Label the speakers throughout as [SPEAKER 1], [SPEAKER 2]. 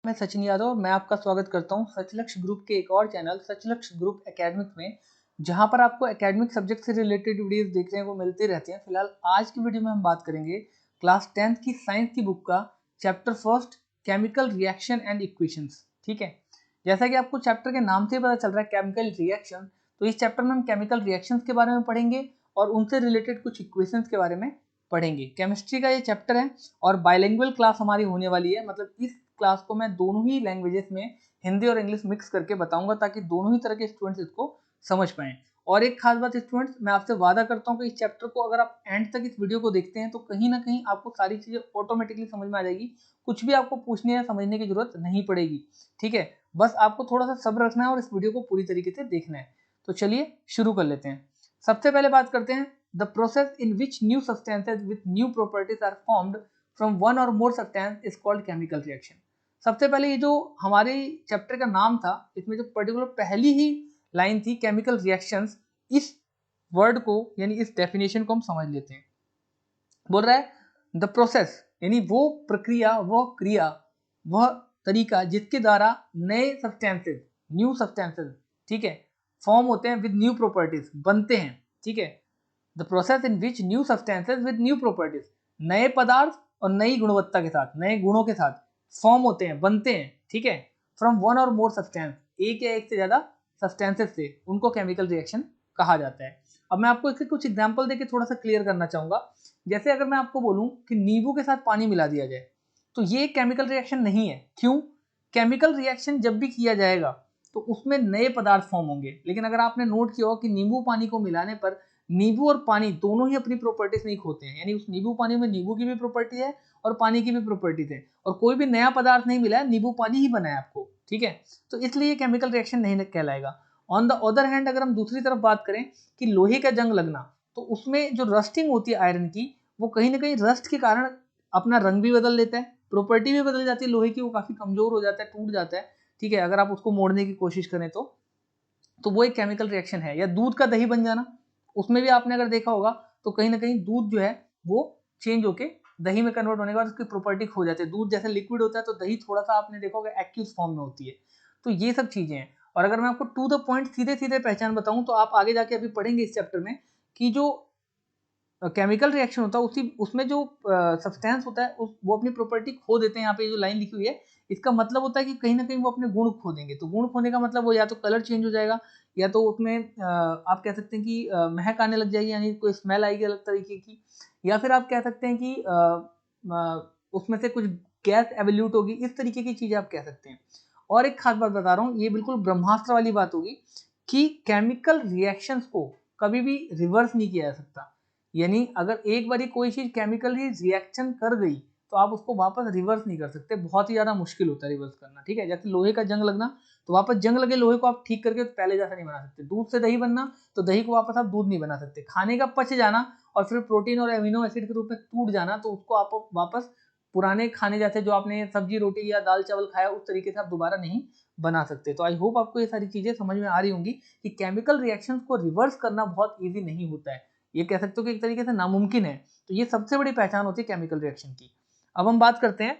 [SPEAKER 1] मैं सचिन यादव और मैं आपका स्वागत करता हूं सचलक्ष्य ग्रुप के एक और चैनल सचलक्ष्य ग्रुप एकेडमिक में, जहां पर आपको एकेडमिक सब्जेक्ट से रिलेटेड वीडियोस देखने को मिलते रहते हैं। फिलहाल आज की वीडियो में हम बात करेंगे क्लास 10th की साइंस की बुक का chapter first, chemical reaction and equations. ठीक है, जैसा कि आपको चैप्टर के नाम से पता चल रहा है केमिकल रिएक्शन, तो इस चैप्टर में हम केमिकल रिएक्शंस के बारे में पढ़ेंगे और उनसे रिलेटेड कुछ इक्वेशंस के बारे में पढ़ेंगे। केमिस्ट्री का ये चैप्टर है और बाइलिंगुअल क्लास हमारी होने वाली है, मतलब इस क्लास को मैं दोनों ही लैंग्वेजेस में हिंदी और इंग्लिश मिक्स करके बताऊंगा ताकि दोनों ही तरह के स्टूडेंट्स इसको समझ पाएं। और एक खास बात स्टूडेंट्स, मैं आपसे वादा करता हूं कि इस चैप्टर को अगर आप एंड तक इस वीडियो को देखते हैं तो कहीं ना कहीं आपको सारी चीजें ऑटोमेटिकली समझ में आ जाएगी। कुछ भी आपको पूछने या समझने की जरूरत नहीं पड़ेगी। ठीक है, बस आपको थोड़ा सा सब्र रखना है और इस वीडियो को पूरी तरीके से देखना है। तो चलिए शुरू कर लेते हैं। सबसे पहले बात करते हैं the process in which new substances with new properties are formed from one or more substance is called chemical reaction. सबसे पहले ये जो हमारे चैप्टर का नाम था, इसमें जो पर्टिकुलर पहली ही लाइन थी केमिकल रिएक्शंस, इस वर्ड को यानी इस डेफिनेशन को हम समझ लेते हैं। बोल रहा है द प्रोसेस यानी वो प्रक्रिया, वह क्रिया, वह तरीका जिसके द्वारा नए सब्सटेंसेस, न्यू सब्सटेंसेस, ठीक है, फॉर्म होते हैं विद न्यू प्रॉपर्टीज, बनते हैं। ठीक है, the process in which new substances with new properties, नए पदार्थ और नई गुणवत्ता के साथ, नए गुणों के साथ फॉर्म होते हैं, बनते हैं। ठीक है, from one or more substance, एक या एक से ज्यादा सब्सटेंसेस से, उनको केमिकल रिएक्शन कहा जाता है। अब मैं आपको इसके कुछ एग्जांपल देके थोड़ा सा क्लियर करना चाहूंगा। जैसे अगर मैं आपको बोलूं कि नींबू के साथ पानी मिला दिया जाए, तो ये केमिकल रिएक्शन नहीं है। क्यों? केमिकल रिएक्शन जब भी किया जाएगा तो उसमें नए पदार्थ फॉर्म होंगे, लेकिन अगर आपने नोट किया हो कि नींबू पानी को मिलाने पर नींबू और पानी दोनों ही अपनी प्रॉपर्टीज नहीं खोते हैं, यानी उस नींबू पानी में नींबू की भी प्रॉपर्टी है और पानी की भी प्रॉपर्टीज है, और कोई भी नया पदार्थ नहीं मिला है, नींबू पानी ही बना है आपको। ठीक है, तो इसलिए केमिकल रिएक्शन नहीं कहलाएगा। ऑन द अदर हैंड अगर हम दूसरी तरफ बात करें कि लोहे का जंग लगना, तो उसमें जो रस्टिंग होती है आयरन की, वो कहीं ना कहीं रस्ट के कारण अपना रंग भी बदल लेता है, प्रॉपर्टी भी बदल जाती है लोहे की, वो काफी कमजोर हो जाता है, टूट जाता है। ठीक है, अगर आप उसको मोड़ने की कोशिश करें तो वो एक केमिकल रिएक्शन है। या दूध का दही बन जाना, उसमें भी आपने अगर देखा होगा तो कहीं ना कहीं दूध जो है वो चेंज होके दही में कन्वर्ट होने के बाद उसकी प्रॉपर्टी खो जाती है। दूध जैसे लिक्विड होता है तो दही थोड़ा सा आपने देखा होगा एक्यूज फॉर्म में होती है। तो ये सब चीजें हैं। और अगर मैं आपको टू द पॉइंट सीधे सीधे पहचान बताऊं तो आप आगे जाके अभी पढ़ेंगे इस चैप्टर में कि जो केमिकल रिएक्शन होता है उसी उसमें जो सब्सटेंस होता है वो अपनी प्रॉपर्टी खो देते हैं। यहाँ पे जो लाइन लिखी हुई है, इसका मतलब होता है कि कहीं ना कहीं वो अपने गुण खो देंगे। तो गुण खोने का मतलब वो या तो कलर चेंज हो जाएगा, या तो उसमें आप कह सकते हैं कि महक आने लग जाएगी, यानी कोई स्मेल आएगी अलग तरीके की, या फिर आप कह सकते हैं कि उसमें से कुछ गैस एवल्यूट होगी। इस तरीके की चीजें आप कह सकते हैं। और एक खास बात बता रहा हूँ, ये बिल्कुल ब्रह्मास्त्र वाली बात होगी कि केमिकल रिएक्शंस को कभी भी रिवर्स नहीं किया जा सकता। यानी अगर एक बारी कोई चीज केमिकली रिएक्शन कर गई तो आप उसको वापस रिवर्स नहीं कर सकते, बहुत ही ज्यादा मुश्किल होता है रिवर्स करना। ठीक है, जैसे लोहे का जंग लगना, तो वापस जंग लगे लोहे को आप ठीक करके पहले जैसा नहीं बना सकते। दूध से दही बनना, तो दही को वापस आप दूध नहीं बना सकते। खाने का पच जाना और फिर प्रोटीन और एमिनो एसिड के रूप में टूट जाना, तो उसको आप वापस पुराने खाने जैसे जो आपने सब्जी रोटी या दाल चावल खाया उस तरीके से आप दोबारा नहीं बना सकते। तो आई होप आपको ये सारी चीजें समझ में आ रही होंगी कि केमिकल रिएक्शंस को रिवर्स करना बहुत ईजी नहीं होता है, ये कह सकते हो कि एक तरीके से नामुमकिन है। तो ये सबसे बड़ी पहचान होती है केमिकल रिएक्शन की। अब हम बात करते हैं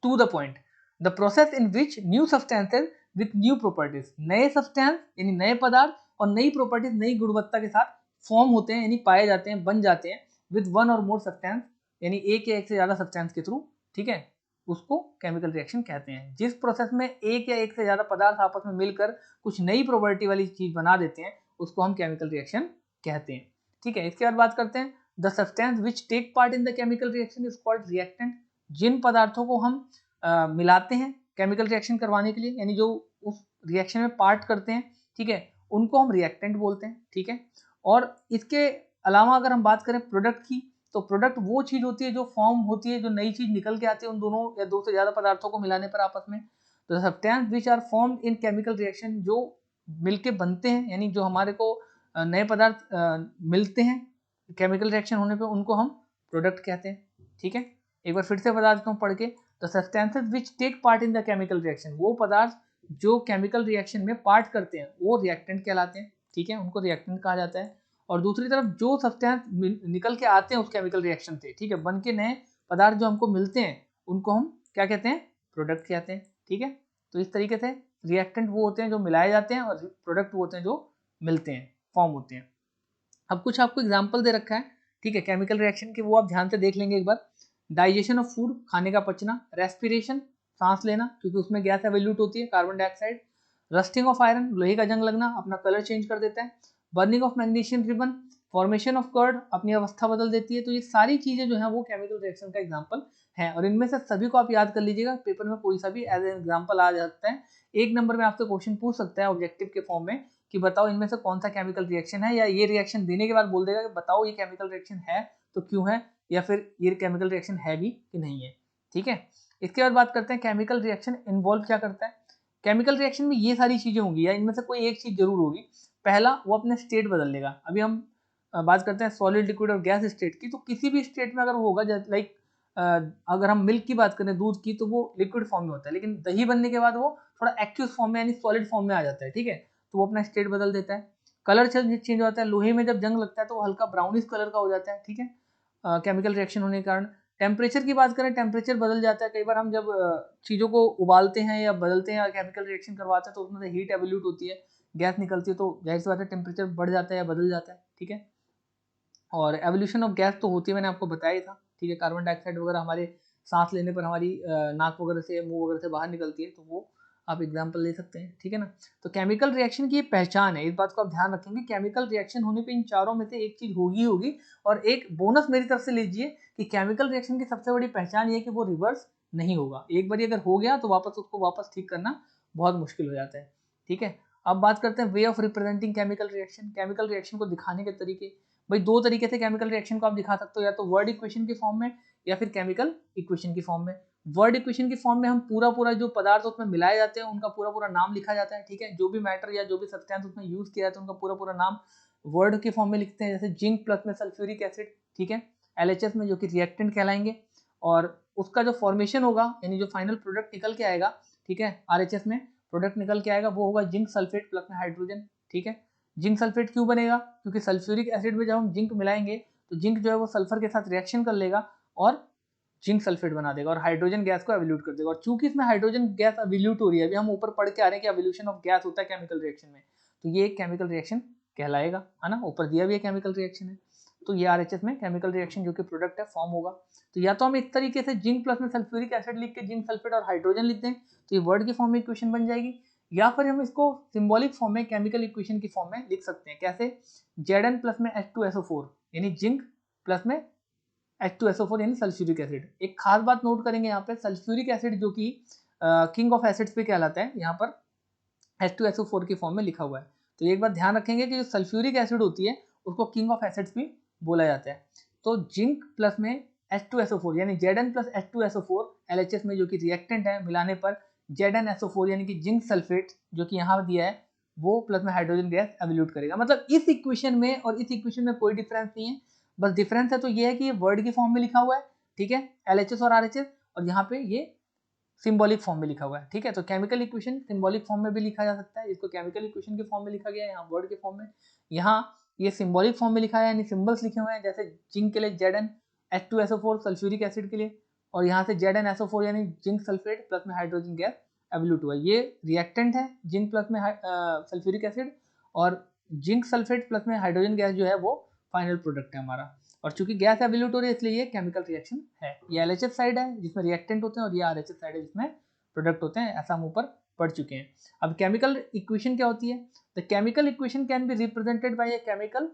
[SPEAKER 1] to the point, the process in which new substances with new properties, नए सब्सटेंस यानी नए पदार्थ और नई प्रॉपर्टीज, नई गुणवत्ता के साथ फॉर्म होते हैं, यानी पाए जाते हैं, बन जाते हैं with one or more substance, यानी एक या एक से ज्यादा सब्सटेंस के थ्रू। ठीक है, उसको केमिकल रिएक्शन कहते हैं। जिस प्रोसेस में एक या एक से ज्यादा पदार्थ आपस में मिलकर कुछ नई प्रॉपर्टी वाली चीज बना देते हैं, उसको हम केमिकल रिएक्शन कहते हैं। ठीक है, इसके बाद बात करते हैं the substance which take part in the chemical reaction is called reactant. जिन पदार्थों को हम मिलाते हैं केमिकल रिएक्शन करवाने के लिए, यानी जो उस रिएक्शन में पार्ट करते हैं, ठीक है, उनको हम रिएक्टेंट बोलते हैं। ठीक है, और इसके अलावा अगर हम बात करें प्रोडक्ट की, तो प्रोडक्ट वो चीज होती है जो फॉर्म होती है, जो नई चीज निकल के आती है उन दोनों या दो से ज्यादा पदार्थों को मिलाने पर आपस में। तो substance which are form in chemical reaction, जो मिलके बनते हैं, यानी जो हमारे को नए पदार्थ मिलते हैं केमिकल रिएक्शन होने पे, उनको हम प्रोडक्ट कहते हैं। ठीक है, एक बार फिर से बता देता हूँ पढ़ के, तो substances which take part in the chemical reaction, वो पदार्थ जो केमिकल रिएक्शन में पार्ट करते हैं वो रिएक्टेंट कहलाते हैं। ठीक है, उनको रिएक्टेंट कहा जाता है। और दूसरी तरफ जो सब्सटेंस निकल के आते हैं उस केमिकल रिएक्शन से, ठीक है, बन के नए पदार्थ जो हमको मिलते हैं, उनको हम क्या कहते हैं? प्रोडक्ट कहते हैं। ठीक है, तो इस तरीके से रिएक्टेंट वो होते हैं जो मिलाए जाते हैं और प्रोडक्ट वो होते हैं जो मिलते हैं, फॉर्म होते हैं। अब कुछ आपको एग्जाम्पल दे रखा है, ठीक है, केमिकल रिएक्शन के, वो आप ध्यान से देख लेंगे एक बार। डाइजेशन ऑफ फूड, खाने का पचना। रेस्पिरेशन, सांस लेना, क्योंकि उसमें गैस एवोल्यूट होती है, carbon dioxide. Rusting of iron, लोहे का जंग लगना, अपना कलर चेंज कर देता है। Burning of magnesium ribbon, formation of curd, अपनी अवस्था बदल देती है। तो ये सारी चीजें जो है वो केमिकल रिएक्शन का एग्जाम्पल है, और इनमें से सभी को आप याद कर लीजिएगा, पेपर में कोई सा भी एज एन एग्जाम्पल आ जाता है। एक नंबर में आपसे क्वेश्चन पूछ सकता है ऑब्जेक्टिव के फॉर्म में कि बताओ इनमें से कौन सा केमिकल रिएक्शन है, या ये रिएक्शन देने के बाद बोल देगा कि बताओ ये केमिकल रिएक्शन है तो क्यों है, या फिर ये केमिकल रिएक्शन है भी कि नहीं है। ठीक है, इसके बाद बात करते हैं केमिकल रिएक्शन इन्वॉल्व क्या करता है। केमिकल रिएक्शन में ये सारी चीजें होंगी, या इनमें से कोई एक चीज जरूर होगी। पहला, वो अपने स्टेट बदल लेगा। अभी हम बात करते हैं सॉलिड, लिक्विड और गैस स्टेट की, तो किसी भी स्टेट में अगर वो होगा, लाइक अगर हम मिल्क की बात करें, दूध की, तो वो लिक्विड फॉर्म में होता है, लेकिन दही बनने के बाद वो थोड़ा एक्यूस फॉर्म में यानी सॉलिड फॉर्म में आ जाता है। ठीक है, तो वो अपना स्टेट बदल देता है। कलर चेंज हो जाता है, लोहे में जब जंग लगता है तो वो हल्का ब्राउनिश कलर का हो जाता है। ठीक है, केमिकल रिएक्शन होने के कारण। टेम्परेचर की बात करें, टेम्परेचर बदल जाता है। कई बार हम जब चीज़ों को उबालते हैं या बदलते हैं या केमिकल रिएक्शन करवाते हैं तो उसमें से हीट एवोल्यूट होती है, गैस निकलती है, तो जाहिर सी बात है टेम्परेचर बढ़ जाता है या बदल जाता है। ठीक है, और एवोल्यूशन ऑफ गैस तो होती है, मैंने आपको बताया ही था। ठीक है, कार्बन डाइऑक्साइड वगैरह हमारे सांस लेने पर हमारी नाक वगैरह से, मुंह वगैरह से बाहर निकलती है, तो वो आप एग्जाम्पल ले सकते हैं। ठीक है ना, तो केमिकल रिएक्शन की पहचान है, इस बात को आप ध्यान रखेंगे। केमिकल रिएक्शन होने पे इन चारों में से एक चीज होगी। और एक बोनस मेरी तरफ से लीजिए कि केमिकल रिएक्शन की सबसे बड़ी पहचान ये है कि वो रिवर्स नहीं होगा। एक बार अगर हो गया तो वापस उसको वापस ठीक करना बहुत मुश्किल हो जाता है। ठीक है, अब बात करते हैं way of representing chemical reaction. Chemical reaction को दिखाने के तरीके, भाई दो तरीके से केमिकल रिएक्शन को आप दिखा सकते हो, या तो वर्ड इक्वेशन की फॉर्म में या फिर केमिकल इक्वेशन की फॉर्म में। वर्ड इक्वेशन की फॉर्म में हम पूरा जो पदार्थ उसमें मिलाए जाते हैं उनका पूरा नाम लिखा जाता है। ठीक है, जो भी मैटर या जो भी सब्सटेंस उसमें यूज किया जाता है उनका पूरा नाम वर्ड के फॉर्म में लिखते हैं, जैसे जिंक प्लस में सल्फ्यूरिक एसिड। ठीक है, एलएचएस में, जो कि रिएक्टेंट कहलाएंगे, और उसका जो फॉर्मेशन होगा यानी जो फाइनल प्रोडक्ट निकल के आएगा, ठीक है, आरएचएस में प्रोडक्ट निकल के आएगा, वो होगा जिंक सल्फेट प्लस में हाइड्रोजन। ठीक है, जिंक सल्फेट क्यों बनेगा, क्योंकि सल्फ्यूरिक एसिड में जब हम जिंक मिलाएंगे तो जिंक जो है वो सल्फर के साथ रिएक्शन कर लेगा और जिंक सल्फेट बना देगा और हाइड्रोजन गैस को एवोल्यूट कर देगा। और चूंकि इसमें हाइड्रोजन गैस एवोल्यूट हो रही है, अभी हम ऊपर पढ़ के आ रहे हैं कि एवोल्यूशन ऑफ गैस होता है केमिकल रिएक्शन में, तो ये एक केमिकल रिएक्शन कहलाएगा, है ना, ऊपर दिया भी है केमिकल रिएक्शन है। तो ये आरएचएस में केमिकल रिएक्शन जो कि प्रोडक्ट है फॉर्म होगा। तो या तो हम इस तरीके से जिंक प्लस में सल्फ्यूरिक एसिड लिख के जिंक सल्फेट और हाइड्रोजन लिख दें तो ये वर्ड की फॉर्म में इक्वेशन बन जाएगी, या फिर हम इसको सिंबॉलिक फॉर्म में केमिकल इक्वेशन की फॉर्म में लिख सकते हैं। कैसे, Zn प्लस में H2SO4 यानी जिंक प्लस में H2SO4 यानी सल्फ्यूरिक एसिड। एक खास बात नोट करेंगे यहाँ पे, सल्फ्यूरिक एसिड जो कि किंग ऑफ एसिड्स पे कहलाता है, यहाँ पर H2SO4 की फॉर्म में लिखा हुआ है। तो एक बात ध्यान रखेंगे कि जो सल्फ्यूरिक एसिड होती है उसको किंग ऑफ एसिड्स भी बोला जाता है। तो जिंक प्लस में H2SO4 यानी Zn प्लस H2SO4 LHS में जो कि रिएक्टेंट है, मिलाने पर ZnSO4 यानी कि जिंक सल्फेट जो कि यहाँ दिया है वो प्लस में हाइड्रोजन गैस एवोल्यूट करेगा। मतलब इस इक्वेशन में और इस इक्वेशन में कोई डिफरेंस नहीं है, बस डिफरेंस है तो ये है कि ये वर्ड की फॉर्म में लिखा हुआ है, ठीक है, LHS और RHS, और यहाँ पे ये सिंबॉलिक फॉर्म में लिखा हुआ है। ठीक है, तो केमिकल इक्वेशन सिंबॉलिक फॉर्म में भी लिखा जा सकता है, इसको केमिकल इक्वेशन के फॉर्म में लिखा गया है, यहाँ वर्ड के फॉर्म में, यहाँ ये सिंबॉलिक फॉर्म में लिखा है यानी सिंबल्स लिखे हुए हैं, जैसे जिंक के लिए Zn H2SO4 सल्फ्यूरिक एसिड के लिए, और यहाँ से ZnSO4 यानी जिंक सल्फेट प्लस में हाइड्रोजन गैस एवोल्यूट हुआ। ये रिएक्टेंट है जिंक प्लस में सल्फ्यूरिक एसिड, और जिंक सल्फेट प्लस में हाइड्रोजन गैस जो है वो फाइनल प्रोडक्ट है हमारा। और चूंकि गैस एवोल्यूट हो रही है इसलिए ये केमिकल रिएक्शन है। ये एलएचएस साइड है जिसमें रिएक्टेंट होते हैं और ये आरएचएस साइड है जिसमें प्रोडक्ट होते हैं, ऐसा हम ऊपर पढ़ चुके हैं। अब केमिकल इक्वेशन क्या होती है, the chemical equation can be represented by a chemical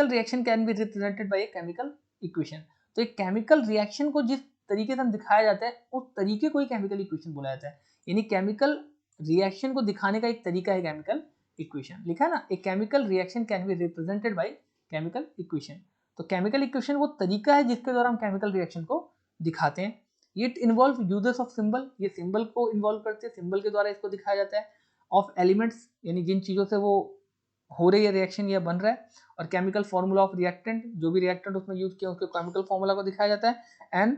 [SPEAKER 1] reaction can be represented by a chemical equation. तो एक केमिकल रिएक्शन को जिस तरीके से हम दिखाया जाता है उस तरीके को ही केमिकल इक्वेशन बोला जाता है, यानी केमिकल रिएक्शन को दिखाने का एक तरीका है केमिकल इक्वेशन। लिखा है ना, a chemical reaction can be represented by chemical equation. तो केमिकल इक्वेशन वो तरीका है जिसके द्वारा हम केमिकल रिएक्शन को दिखाते हैं। It involve uses of symbol, ये सिंबल को इन्वॉल्व करते हैं, सिंबल के द्वारा इसको दिखाया जाता है। ऑफ एलिमेंट्स यानी जिन चीज़ों से वो हो रही है रिएक्शन या बन रहा है, और केमिकल फॉर्मूला ऑफ रिएक्टेंट, जो भी रिएक्टेंट उसमें यूज किया उसके केमिकल फॉर्मूला को दिखाया जाता है। And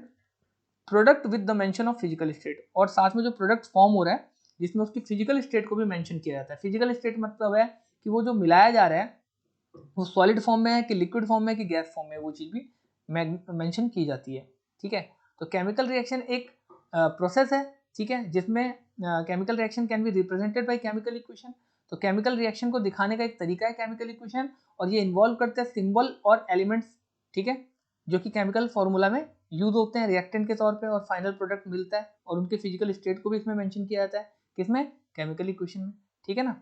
[SPEAKER 1] product with the mention of physical state, और साथ में जो प्रोडक्ट फॉर्म हो रहा है जिसमें उसकी फिजिकल स्टेट को भी मेंशन किया जाता है। फिजिकल स्टेट मतलब है कि वो जो मिलाया जा रहा है वो सॉलिड फॉर्म में है कि लिक्विड फॉर्म में कि गैस फॉर्म में, वो चीज़ भी मेंशन की जाती है। ठीक है, तो केमिकल रिएक्शन एक प्रोसेस है, ठीक है, जिसमें chemical reaction can be represented by chemical equation. तो केमिकल रिएक्शन को दिखाने का एक तरीका है केमिकल इक्वेशन, और ये इन्वॉल्व करते हैं सिंबल और एलिमेंट्स, ठीक है, जो कि केमिकल फॉर्मूला में यूज होते हैं रिएक्टेंट के तौर पे, और फाइनल प्रोडक्ट मिलता है, और उनके फिजिकल स्टेट को भी इसमें मेंशन किया जाता है, किसमें, केमिकल इक्वेशन में, ठीक है ना।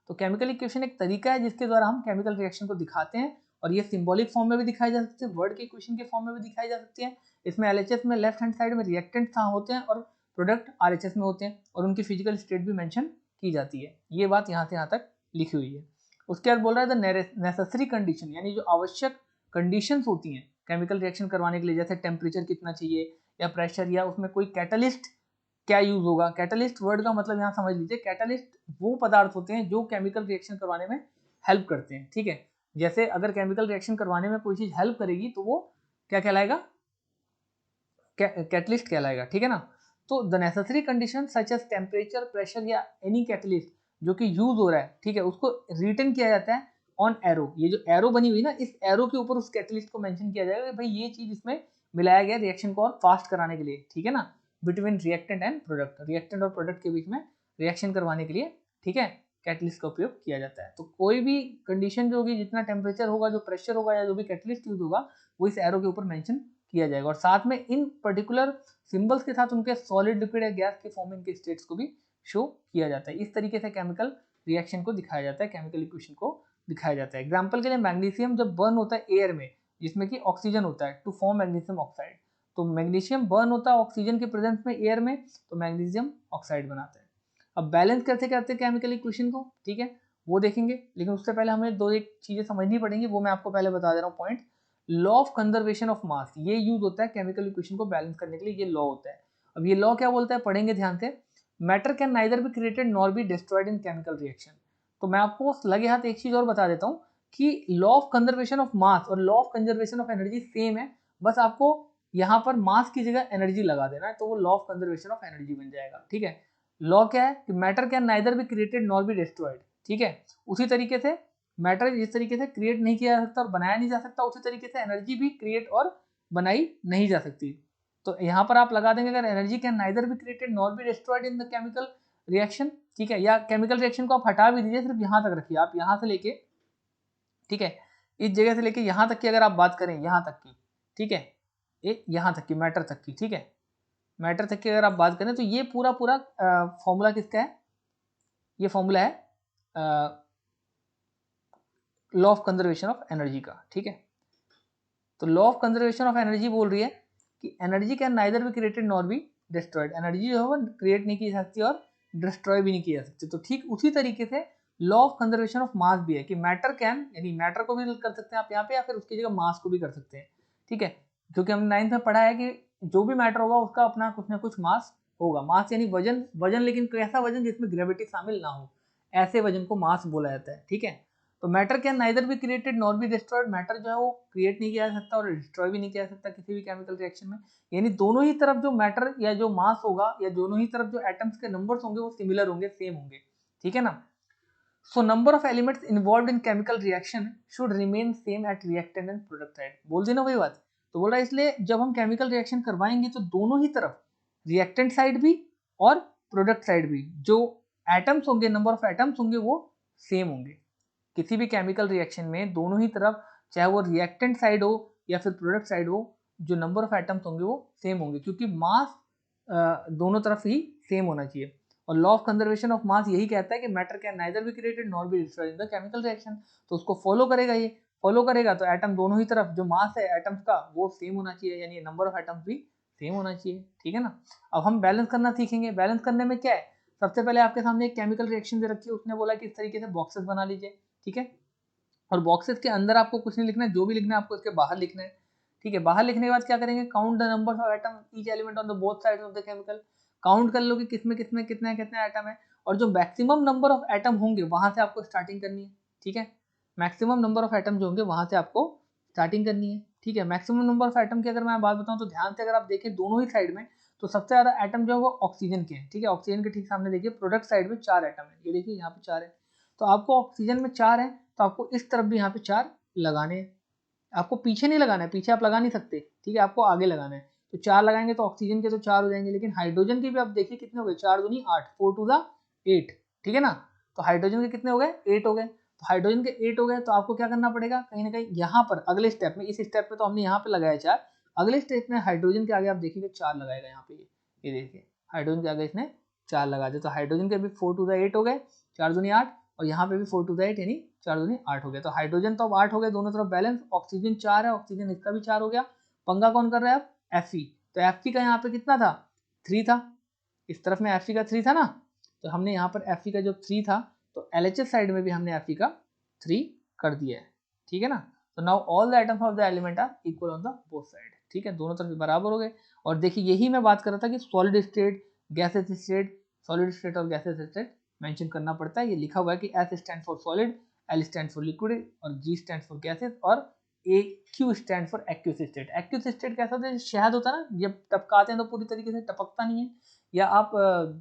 [SPEAKER 1] तो केमिकल इक्वेशन एक तरीका है जिसके द्वारा हम केमिकल रिएक्शन को दिखाते हैं, और ये सिंबॉलिक फॉर्म में भी दिखाई जा सकती है, वर्ड के इक्वेशन के फॉर्म में भी दिखाई जा सकती है। इसमें एलएचएस में लेफ्ट हैंड साइड में रिएक्टेंट होते हैं और प्रोडक्ट आरएचएस में होते हैं, और उनकी फिजिकल स्टेट भी मेंशन की जाती है। ये बात यहाँ से यहाँ तक लिखी हुई है। उसके बाद बोल रहा है द नेसेसरी कंडीशन, यानी जो आवश्यक कंडीशंस होती हैं केमिकल रिएक्शन करवाने के लिए, जैसे टेम्परेचर कितना चाहिए, या प्रेशर, या उसमें कोई कैटलिस्ट क्या यूज होगा। कैटलिस्ट वर्ड का मतलब यहाँ समझ लीजिए, कैटलिस्ट वो पदार्थ होते हैं जो केमिकल रिएक्शन करवाने में हेल्प करते हैं, ठीक है। जैसे अगर केमिकल रिएक्शन करवाने में कोई चीज हेल्प करेगी तो वो क्या कहलाएगा, कैटलिस्ट कहलाएगा, ठीक है ना। तो the necessary condition such as temperature, pressure या एनी कैटलिस्ट जो कि यूज हो रहा है, ठीक है, उसको रिटन किया जाता है ऑन एरो। ये जो एरो बनी हुई ना, इस एरो के ऊपर उस कैटलिस्ट को मेंशन किया जाएगा कि भाई ये चीज इसमें मिलाया गया रिएक्शन को और फास्ट कराने के लिए, ठीक है ना, between reactant and product, reactant और प्रोडक्ट के बीच में रिएक्शन करवाने के लिए, ठीक है, कैटलिस्ट का उपयोग किया जाता है। तो कोई भी कंडीशन जो होगी, जितना टेम्परेचर होगा, जो प्रेशर होगा, या जो भी कैटलिस्ट यूज होगा, वो इस एरो के ऊपर मेंशन किया जाएगा, और साथ में इन पर्टिकुलर सिंबल्स के साथ उनके सॉलिड, लिक्विड या गैस के फॉर्मिंग के स्टेट्स को भी शो किया जाता है। इस तरीके से केमिकल रिएक्शन को दिखाया जाता है, केमिकल इक्वेशन को दिखाया जाता है। एग्जाम्पल के लिए मैग्नीशियम जब बर्न होता है एयर में, जिसमें कि ऑक्सीजन होता है, टू फॉर्म मैग्नीशियम ऑक्साइड, तो मैग्नीशियम बर्न होता है ऑक्सीजन के प्रेजेंस में एयर में, तो मैग्नीशियम ऑक्साइड बनाता है। अब बैलेंस कैसे करते हैं केमिकल इक्वेशन को, ठीक है, वो देखेंगे, लेकिन उससे पहले हमें दो एक चीजें समझनी पड़ेंगी, वो मैं आपको पहले बता दे रहा हूँ point. Law of conservation of मास, ये यूज होता है केमिकल इक्वेशन को बैलेंस करने के लिए, ये लॉ होता है। अब ये लॉ क्या बोलता है, पढ़ेंगे ध्यान से। Matter can neither be created nor be destroyed in chemical reaction. तो मैं आपको लगे हाथ एक चीज और बता देता हूँ कि law of conservation of mass और law of conservation of energy same है, बस आपको यहाँ पर मास की जगह एनर्जी लगा देना है, तो वो law of conservation of energy बन जाएगा, ठीक है। लॉ क्या है कि matter can neither be created nor be destroyed, ठीक है। उसी तरीके से मैटर जिस तरीके से क्रिएट नहीं किया जा सकता और बनाया नहीं जा सकता, उसी तरीके से एनर्जी भी क्रिएट और बनाई नहीं जा सकती। तो यहाँ पर आप लगा देंगे, अगर energy can neither be created nor be destroyed in the chemical reaction, ठीक है, या केमिकल रिएक्शन को आप हटा भी दीजिए, सिर्फ यहाँ तक रखिए, आप यहाँ से लेके, ठीक है, इस जगह से लेके यहाँ तक की अगर आप बात करें, यहाँ तक की, ठीक है, यहाँ तक की, मैटर तक की, ठीक है, मैटर तक की अगर आप बात करें, तो ये पूरा पूरा फॉर्मूला किसका है, ये फॉर्मूला है law of conservation of energy का, ठीक है। तो law of conservation of energy बोल रही है कि energy can neither be created nor be destroyed, energy जो है वो क्रिएट नहीं की जा सकती और डिस्ट्रॉय भी नहीं की जा सकती। तो ठीक उसी तरीके से लॉ ऑफ कंजर्वेशन ऑफ मास भी है कि मैटर कैन, यानी मैटर को भी कर सकते हैं आप यहाँ पे, या फिर उसकी जगह मास को भी कर सकते हैं, ठीक है, क्योंकि हमने 9th में पढ़ा है कि जो भी मैटर होगा उसका अपना कुछ ना कुछ मास होगा। मास यानी वजन, वजन लेकिन कैसा वजन जिसमें ग्रेविटी शामिल ना हो, ऐसे वजन को मास बोला जाता है, ठीक है। तो matter can neither be created nor be destroyed, matter जो है वो क्रिएट नहीं किया जा सकता और डिस्ट्रॉय भी नहीं किया जा सकता किसी भी केमिकल रिएक्शन में, यानी दोनों ही तरफ जो मैटर या जो मास होगा, या दोनों ही तरफ जो एटम्स के नंबर्स होंगे वो सिमिलर होंगे, सेम होंगे, ठीक है ना। So number of elements involve in chemical reaction should remain same at reactant and product side, बोल देना वही बात। तो बोल रहा है इसलिए जब हम केमिकल रिएक्शन करवाएंगे तो दोनों ही तरफ, रिएक्टेंट साइड भी और प्रोडक्ट साइड भी, जो एटम्स होंगे, नंबर ऑफ एटम्स होंगे वो सेम होंगे। किसी भी केमिकल रिएक्शन में दोनों ही तरफ, चाहे वो रिएक्टेंट साइड हो या फिर प्रोडक्ट साइड हो, जो नंबर ऑफ एटम्स होंगे वो सेम होंगे, क्योंकि मास दोनों तरफ ही सेम होना चाहिए। और लॉ ऑफ कंजर्वेशन ऑफ मास यही कहता है कि matter can neither be created nor be destroyed in the chemical reaction, तो उसको फॉलो करेगा, ये फॉलो करेगा तो एटम दोनों ही तरफ जो मास है एटम्स का वो सेम होना चाहिए, यानी नंबर ऑफ एटम्स भी सेम होना चाहिए, ठीक है ना। अब हम बैलेंस करना सीखेंगे। बैलेंस करने में क्या है, सबसे पहले आपके सामने एक केमिकल रिएक्शन दे रखी है, उसने बोला कि इस तरीके से बॉक्सेस बना लीजिए, ठीक है, और बॉक्सेस के अंदर आपको कुछ नहीं लिखना है, जो भी लिखना है आपको इसके बाहर लिखना है, ठीक है। बाहर लिखने के बाद क्या करेंगे, count the numbers of atom each element on the both sides of the chemical, count कर लो कि किसमें किसमें कितने कितने एटम है, और जो मैक्सिमम नंबर ऑफ एटम होंगे वहां से आपको स्टार्टिंग करनी है, ठीक है। मैक्सिमम नंबर ऑफ एटम जो होंगे वहां से आपको स्टार्टिंग करनी है, ठीक है। मैक्सिमम नंबर ऑफ एटम की अगर मैं बात बताऊं तो ध्यान से अगर आप देखें दोनों ही साइड में, तो सबसे ज्यादा एटम जो है वो ऑक्सीजन के हैं, ठीक है। ऑक्सीजन के ठीक सामने देखिए प्रोडक्ट साइड में 4 एटम है, ये देखिए यहाँ पे 4 है, तो आपको ऑक्सीजन में 4 है, तो आपको इस तरफ भी यहाँ पे 4 लगाने हैं। आपको पीछे नहीं लगाना है, पीछे आप लगा नहीं सकते, ठीक है, आपको आगे लगाना है, तो 4 लगाएंगे तो ऑक्सीजन के तो 4 हो जाएंगे, लेकिन हाइड्रोजन के भी आप देखिए कितने हो गए, 4 दूनी 8, 4 टू द 8, ठीक है ना। तो हाइड्रोजन के कितने हो गए, 8 हो गए। तो हाइड्रोजन के 8 हो गए, तो आपको क्या करना पड़ेगा, कहीं ना कहीं यहाँ पर अगले स्टेप में, इस स्टेप पे तो हमने यहाँ पे लगाया 4, अगले स्टेप में हाइड्रोजन के आगे आप देखिए 4 लगाएगा यहाँ पे, ये देखिए हाइड्रोजन के आगे इसने 4 लगा दिया। तो हाइड्रोजन के भी 4 टू द 8 हो गए, 4 दूनी 8, और यहाँ पे भी 4 टू द 8 यानी 4 दूनी 8 हो गया। तो हाइड्रोजन तो अब 8 हो गए दोनों तरफ बैलेंस, ऑक्सीजन 4 है, ऑक्सीजन इसका भी 4 हो गया। पंगा कौन कर रहा है अब, Fe। तो Fe का यहाँ पे कितना था, 3 था, इस तरफ में Fe का 3 था ना, तो हमने यहाँ पर Fe का जो 3 था, तो LHS साइड में भी हमने Fe का 3 कर दिया है, ठीक है ना। तो now all the atoms of the element are equal on the both side, ठीक है, दोनों तरफ बराबर हो गए। और देखिए यही मैं बात कर रहा था कि solid state, gases state, solid state और गैसेस स्टेट मेंशन करना पड़ता है। ये लिखा हुआ है कि S stand for solid, L stand for liquid और G स्टैंड फॉर गैसेस और AQ stand for aqueous state. Aqueous state कैसा होता है, शहद होता है ना, जब टपकाते हैं तो पूरी तरीके से टपकता नहीं है, या आप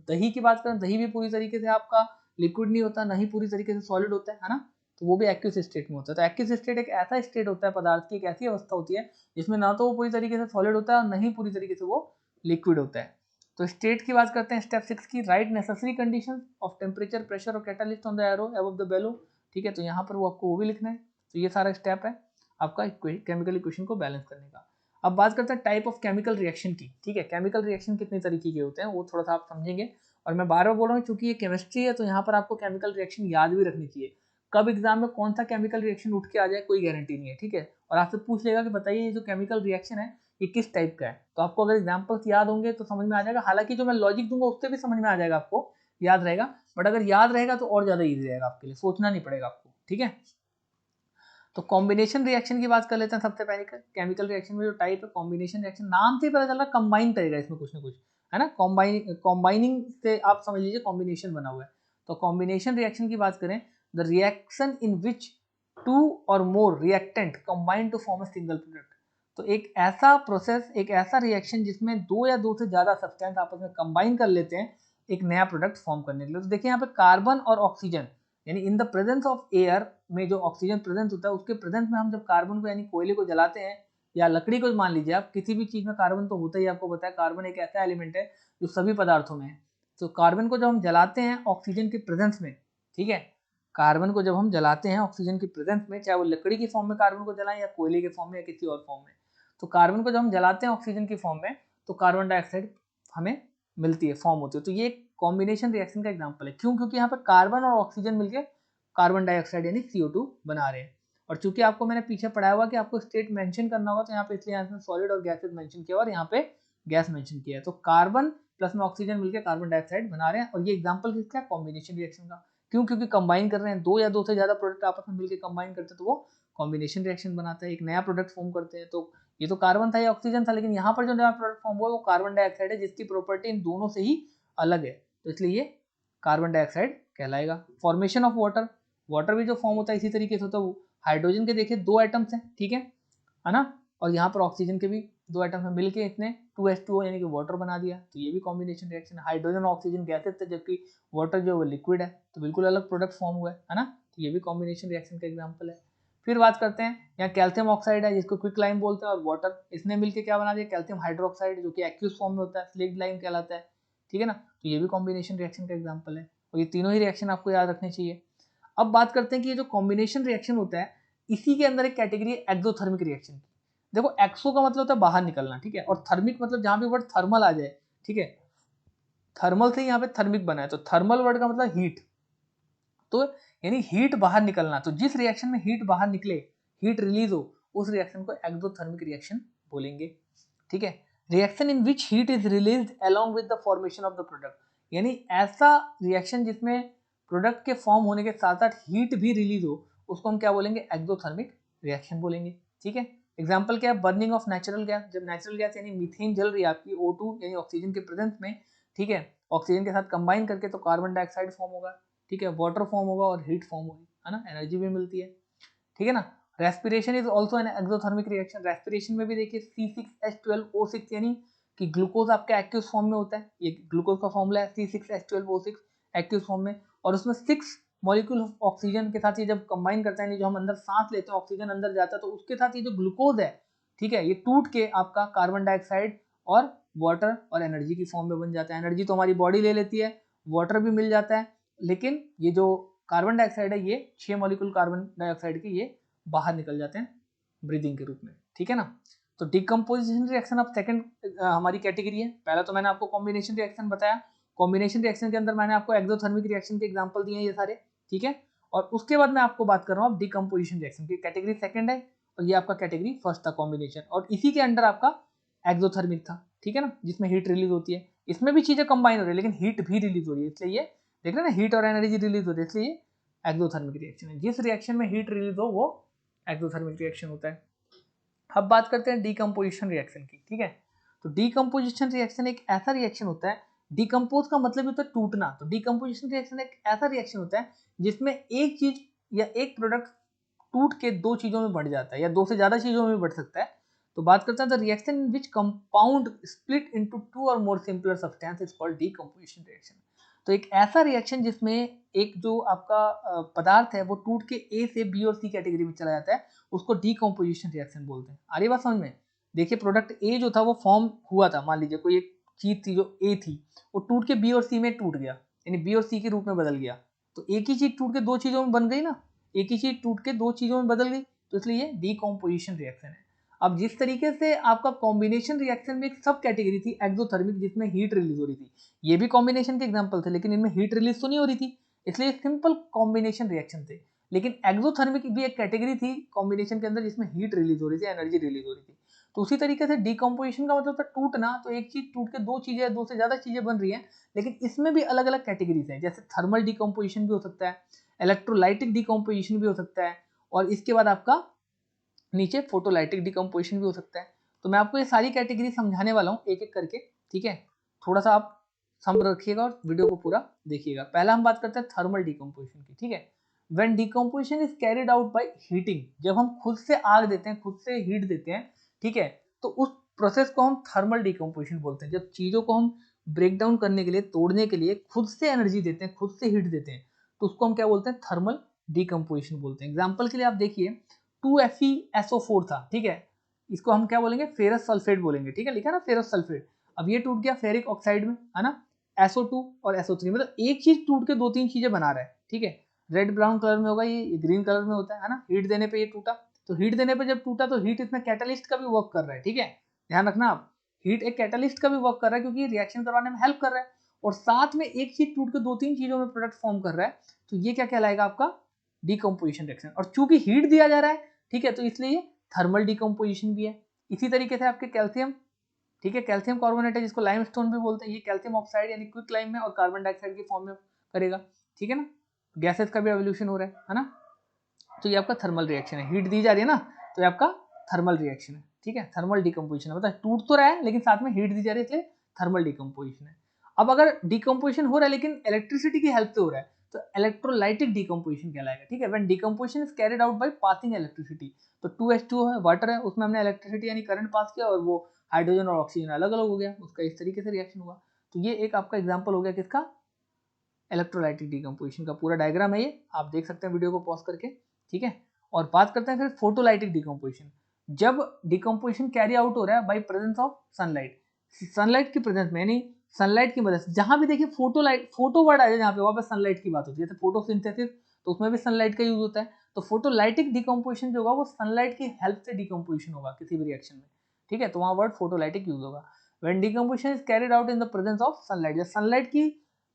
[SPEAKER 1] दही की बात करें, दही भी पूरी तरीके से आपका लिक्विड नहीं होता, नहीं पूरी तरीके से सॉलिड होता है ना, तो वो भी एक्यूस स्टेट में होता है। तो एक्यूस स्टेट एक ऐसा स्टेट होता है पदार्थ की, एक ऐसी अवस्था होती है जिसमें ना तो वो पूरी तरीके से सॉलिड होता है और नहीं पूरी तरीके से वो लिक्विड होता है। तो स्टेट की बात करते हैं स्टेप 6 की, right necessary conditions of temperature, pressure और catalyst on the arrow above the below, ठीक है। तो यहाँ पर वो आपको वो भी लिखना है। तो ये सारा स्टेप है आपका केमिकल इक्वेशन को बैलेंस करने का। अब बात करते हैं टाइप ऑफ केमिकल रिएक्शन की, ठीक है। केमिकल रिएक्शन कितने तरीके के होते हैं वो थोड़ा सा आप समझेंगे, और मैं बार बार बोल रहा हूँ चूंकि ये केमिस्ट्री है तो यहाँ पर आपको केमिकल रिएक्शन याद भी रखनी चाहिए। कब एग्जाम में कौन सा केमिकल रिएक्शन उठ के आ जाए कोई गारंटी नहीं है, ठीक है। और आपसे पूछ लेगा कि बताइए ये जो केमिकल रिएक्शन है ये किस टाइप का है, तो आपको अगर एग्जाम्पल्स याद होंगे तो समझ में आ जाएगा। हालांकि जो मैं लॉजिक दूंगा उससे भी समझ में आ जाएगा, आपको याद रहेगा, बट अगर याद रहेगा तो और ज्यादा ईजी रहेगा आपके लिए, सोचना नहीं पड़ेगा आपको, ठीक है। तो कॉम्बिनेशन रिएक्शन की बात कर लेते हैं सबसे पहले। केमिकल रिएक्शन में जो टाइप है कॉम्बिनेशन रिएक्शन, नाम से ही पता चल रहा है कंबाइन करेगा इसमें कुछ ना कुछ, है ना। कॉम्बाइनिंग से आप समझ लीजिए कॉम्बिनेशन बना हुआ है। तो कॉम्बिनेशन रिएक्शन की बात करें, the reaction in which two or more reactant combine to form a single product. तो एक ऐसा प्रोसेस, एक ऐसा रिएक्शन जिसमें दो या दो से ज्यादा सब्सटेंस आपस में कंबाइन कर लेते हैं एक नया प्रोडक्ट फॉर्म करने के लिए। तो देखिए यहाँ पे कार्बन और ऑक्सीजन, यानी in the presence of air में जो ऑक्सीजन प्रेजेंट होता है उसके प्रेजेंस में हम जब कार्बन को यानी कोयले को जलाते हैं या लकड़ी को, मान लीजिए आप किसी भी चीज में कार्बन तो होता ही, आपको पता है कार्बन एक ऐसा एलिमेंट है जो सभी पदार्थों में है। तो कार्बन को जब हम जलाते हैं ऑक्सीजन के प्रेजेंस में, ठीक है, कार्बन को जब हम जलाते हैं ऑक्सीजन की प्रेजेंस में, चाहे वो लकड़ी की फॉर्म में कार्बन को जलाएं या कोयले के फॉर्म में या किसी और फॉर्म में, तो कार्बन को जब हम जलाते हैं ऑक्सीजन की फॉर्म में तो कार्बन डाइऑक्साइड हमें मिलती है, फॉर्म होती है। तो ये कॉम्बिनेशन रिएक्शन का एग्जांपल है। क्यों? क्योंकि यहाँ पे कार्बन और ऑक्सीजन मिलकर कार्बन डाइऑक्साइड यानी CO2 बना रहे हैं। और चूंकि आपको मैंने पीछे पढ़ाया हुआ कि आपको स्टेट मेंशन करना होगा, तो यहाँ पे इसलिए यहाँ सॉलिड और गैसेस मेंशन किया और यहाँ पे गैस मेंशन किया है। तो कार्बन प्लस में ऑक्सीजन मिलकर कार्बन डाइऑक्साइड बना रहे हैं, और ये एग्जांपल किसका है, कॉम्बिनेशन रिएक्शन का। क्यों? क्योंकि कंबाइन कर रहे हैं, दो या दो से ज्यादा प्रोडक्ट आपस में मिलकर कंबाइन करते हैं तो वो कॉम्बिनेशन रिएक्शन बनाता है, एक नया प्रोडक्ट फॉर्म करते हैं। तो ये तो कार्बन था या ऑक्सीजन था, लेकिन यहाँ पर जो नया प्रोडक्ट फॉर्म हुआ वो कार्बन डाइऑक्साइड है, जिसकी प्रॉपर्टी इन दोनों से ही अलग है, तो इसलिए ये कार्बन डाइऑक्साइड कहलाएगा। फॉर्मेशन ऑफ वाटर, वाटर भी जो फॉर्म होता है इसी तरीके से होता है। हाइड्रोजन के देखिए 2 एटम्स हैं, ठीक है ना, और यहाँ पर ऑक्सीजन के भी 2 एटम्स हैं, मिलके इतने 2H2O यानी कि वाटर बना दिया। तो ये भी कॉम्बिनेशन रिएक्शन है। हाइड्रोजन और ऑक्सीजन गैसेज थे जबकि वाटर जो वो लिक्विड है, तो बिल्कुल अलग प्रोडक्ट फॉर्म हुआ है ना। तो ये भी कॉम्बिनेशन रिएक्शन का एग्जाम्पल है। फिर बात करते हैं, यहाँ कैल्शियम ऑक्साइड है जिसको क्विक लाइम बोलते हैं, और वाटर, इसने मिलकर क्या बना दिया, कैल्शियम हाइड्रोक्साइड, जो कि एक्यूस फॉर्म में होता है, स्लेक्ड लाइम कहलाता है, ठीक है ना। तो ये भी कॉम्बिनेशन रिएक्शन का एग्जाम्पल है, और ये तीनों ही रिएक्शन आपको याद रखने चाहिए। अब बात करते हैं कि ये जो कॉम्बिनेशन रिएक्शन होता है इसी के अंदर एक कैटेगरी है एक्सोथर्मिक रिएक्शन की। देखो एक्सो का मतलब होता है बाहर निकलना, ठीक है, और थर्मिक मतलब जहां भी वर्ड थर्मल आ जाए, ठीक है, थर्मल से यहाँ पे थर्मिक बना है, तो थर्मल वर्ड का मतलब हीट, तो यानी हीट बाहर निकलना। तो जिस रिएक्शन में हीट बाहर निकले, हीट रिलीज हो, उस रिएक्शन को एक्सोथर्मिक रिएक्शन बोलेंगे, ठीक है। Reaction in which heat is released along with the formation of the product, यानी ऐसा रिएक्शन जिसमें प्रोडक्ट के फॉर्म होने के साथ साथ हीट भी रिलीज हो, उसको हम क्या बोलेंगे, एक्सोथर्मिक रिएक्शन बोलेंगे, ठीक है। एग्जाम्पल क्या है, बर्निंग ऑफ नेचुरल गैस, जब नेचुरल गैस यानी मीथेन जल रही है आपकी O2 यानी ऑक्सीजन के प्रेजेंस में, ठीक है, ऑक्सीजन के साथ कंबाइन करके तो कार्बन डाइऑक्साइड फॉर्म होगा, ठीक है, वाटर फॉर्म होगा और हीट फॉर्म होगी, है ना, एनर्जी भी मिलती है, ठीक है ना। Respiration is also an exothermic reaction, respiration में भी देखिए C6H12O6 यानी कि ग्लूकोज आपका एक्टिव फॉर्म में होता है, ये ग्लूकोज का फॉर्मूला है C6H12O6 एक्टिव फॉर्म में, और उसमें 6 मॉलिक्यूल ऑक्सीजन के साथ ये जब कंबाइन करता है, जो हम अंदर सांस लेते हैं ऑक्सीजन अंदर जाता है, तो उसके साथ ये जो ग्लूकोज है, ठीक है, ये टूट के आपका कार्बन डाइऑक्साइड और वाटर और एनर्जी की फॉर्म में बन जाता है। एनर्जी तो हमारी बॉडी ले लेती है, वाटर भी मिल जाता है, लेकिन ये जो कार्बन डाइऑक्साइड है ये 6 मॉलिक्यूल कार्बन डाइऑक्साइड के ये बाहर निकल जाते हैं ब्रीदिंग के रूप में, ठीक है ना। तो डिकम्पोजिशन रिएक्शन अब सेकंड हमारी कैटेगरी है। पहला तो मैंने आपको कॉम्बिनेशन रिएक्शन बताया, कॉम्बिनेशन रिएक्शन के अंदर मैंने आपको एक्सोथर्मिक रिएक्शन के एग्जांपल दिए हैं ये सारे, ठीक है। और उसके बाद मैं आपको बात कर रहा हूँ अब डिकम्पोजिशन रिएक्शन की। कैटेगरी सेकंड है और ये आपका कैटेगरी फर्स्ट था कॉम्बिनेशन, और इसी के अंडर आपका एक्सोथर्मिक था, ठीक है ना, जिसमें हीट रिलीज होती है। इसमें भी चीजें कंबाइन हो रही है लेकिन हीट भी रिलीज हो रही है, इसलिए ये देख रहे हैं ना, हीट और एनर्जी रिलीज होती है, इसलिए ये एक्सोथर्मिक रिएक्शन है। जिस रिएक्शन में हीट रिलीज हो वो एक्सोथर्मिक रिएक्शन होता है। अब बात करते हैं डीकम्पोजिशन रिएक्शन की, ठीक है। तो डीकम्पोजिशन रिएक्शन एक ऐसा रिएक्शन होता है, डीकम्पोज का मतलब होता है टूटना, तो डीकम्पोजिशन रिएक्शन एक ऐसा रिएक्शन होता है जिसमें एक चीज या एक प्रोडक्ट टूट के दो चीजों में बढ़ जाता है या दो से ज्यादा चीजों में बढ़ सकता है। तो बात करते हैं the reaction in which compound split into two or more simpler substance is called decomposition reaction. तो एक ऐसा रिएक्शन जिसमें एक जो आपका पदार्थ है वो टूट के ए से बी और सी कैटेगरी में चला जाता है, उसको डीकम्पोजिशन रिएक्शन बोलते हैं। आ रही बात समझ में? देखिए प्रोडक्ट ए जो था वो फॉर्म हुआ था, मान लीजिए कोई एक चीज थी जो ए थी, वो टूट के बी और सी में टूट गया, यानी बी और सी के रूप में बदल गया। तो एक ही चीज टूट के दो चीजों में बन गई ना, एक ही चीज टूट के दो चीजों में बदल गई, तो इसलिए ये डीकम्पोजिशन रिएक्शन है। अब जिस तरीके से आपका कॉम्बिनेशन रिएक्शन में एक सब कैटेगरी थी एक्सोथर्मिक जिसमें हीट रिलीज हो रही थी, ये भी कॉम्बिनेशन के एग्जांपल थे लेकिन इनमें हीट रिलीज तो नहीं हो रही थी, इसलिए सिंपल कॉम्बिनेशन रिएक्शन थे। लेकिन एक्सोथर्मिक भी एक कैटेगरी थी कॉम्बिनेशन के अंदर जिसमें हीट रिलीज हो रही थी, एनर्जी रिलीज हो रही थी। तो उसी तरीके से डीकम्पोजिशन का मतलब था टूटना, तो एक चीज टूट के दो चीजें, दो से ज्यादा चीजें बन रही हैं, लेकिन इसमें भी अलग अलग कैटेगरीज हैं, जैसे थर्मल डीकम्पोजिशन भी हो सकता है, इलेक्ट्रोलाइटिक डीकम्पोजिशन भी हो सकता है, और इसके बाद आपका नीचे फोटोलाइटिक डिकम्पोजिशन भी हो सकता है। तो मैं आपको ये सारी कैटेगरी समझाने वाला हूँ एक एक करके, ठीक है। थोड़ा सा आप सब्र रखिएगा और वीडियो को पूरा देखिएगा। पहला हम बात करते हैं थर्मल डिकम्पोजिशन की, ठीक है। When decomposition is carried out by heating, जब हम खुद से आग देते हैं, खुद से हीट देते हैं, ठीक है, तो उस प्रोसेस को हम थर्मल डिकम्पोजिशन बोलते हैं। जब चीजों को हम ब्रेक डाउन करने के लिए, तोड़ने के लिए खुद से एनर्जी देते हैं, खुद से हीट देते हैं, तो उसको हम क्या बोलते हैं? थर्मल डिकम्पोजिशन बोलते हैं। एग्जाम्पल के लिए आप देखिए 2FeSO4 था, ठीक है, इसको हम क्या बोलेंगे? फेरस सल्फेट बोलेंगे, ठीक है, लिखा ना फेरस सल्फेट। अब ये टूट गया फेरिक ऑक्साइड में, है ना, SO2 और SO3, मतलब एक चीज टूट के दो तीन चीजें बना रहा है, ठीक है। रेड ब्राउन कलर में होगा, ये ग्रीन कलर में होता है ना। हीट देने पे ये टूटा, तो हीट देने पे जब टूटा तो हीट इसमें कैटलिस्ट का भी वर्क कर रहा है, ठीक है, ध्यान रखना आप, हीट एक कैटलिस्ट का भी वर्क कर रहा है क्योंकि रिएक्शन करवाने में हेल्प कर रहा है, और साथ में एक चीज टूट के दो तीन चीजों में प्रोडक्ट फॉर्म कर रहा है, तो ये क्या कहलाएगा? आपका डीकम्पोजिशन रिएक्शन। और चूंकि हीट दिया जा रहा है, ठीक है, तो इसलिए ये थर्मल डिकम्पोजिशन भी है। इसी तरीके से आपके कैल्शियम, ठीक है, कैल्शियम कार्बोनेट है जिसको लाइमस्टोन भी बोलते हैं, ये कैल्शियम ऑक्साइड यानी क्विक लाइम में और कार्बन डाइऑक्साइड की फॉर्म में करेगा, ठीक है ना। गैसेस का भी एवोल्यूशन हो रहा है ना। तो ये आपका थर्मल रिएक्शन है, हीट दी जा रही है ना, तो ये आपका थर्मल रिएक्शन है, ठीक है, थर्मल डिकम्पोजिशन है, मतलब टूट तो रहा है लेकिन साथ में हीट दी जा रही है, इसलिए थर्मल डिकम्पोजिशन है। अब अगर डिकम्पोजिशन हो रहा है लेकिन इलेक्ट्रिसिटी की हेल्प से हो रहा है, तो इलेक्ट्रोलाइटिक डिकम्पोजिशन कहलाएगा, ठीक है। When decomposition is carried out by passing electricity, तो 2H2 है, वाटर है, उसमें हमने इलेक्ट्रिसिटी यानी करंट पास किया और वो हाइड्रोजन और ऑक्सीजन अलग अलग हो गया, उसका इस तरीके से रिएक्शन हुआ। तो ये एक आपका एग्जाम्पल हो गया किसका? इलेक्ट्रोलाइटिक डिकम्पोजिशन का। पूरा डायग्राम है ये, आप देख सकते हैं वीडियो को पॉज करके, ठीक है। और बात करते हैं फिर फोटोलाइटिक डिकम्पोजिशन। जब डिकम्पोजिशन कैरी आउट हो रहा है by presence of sunlight, sunlight की प्रेजेंस में, यानी सनलाइट की मदद से, जहां भी देखिए फोटोलाइट, फोटो वर्ड आ जाए जहाँ पे, वहां पे सनलाइट की बात होती है, जैसे फोटोसिंथेसिस, तो उसमें भी सनलाइट का यूज होता है। तो फोटोलाइटिक डिकम्पोजिशन जो होगा वो सनलाइट की हेल्प से डिकम्पोजिशन होगा किसी भी रिएक्शन में, ठीक है, तो वहां वर्ड फोटोलाइटिक यूज होगा। When decomposition is carried out in the presence of sunlight, जब सनलाइट की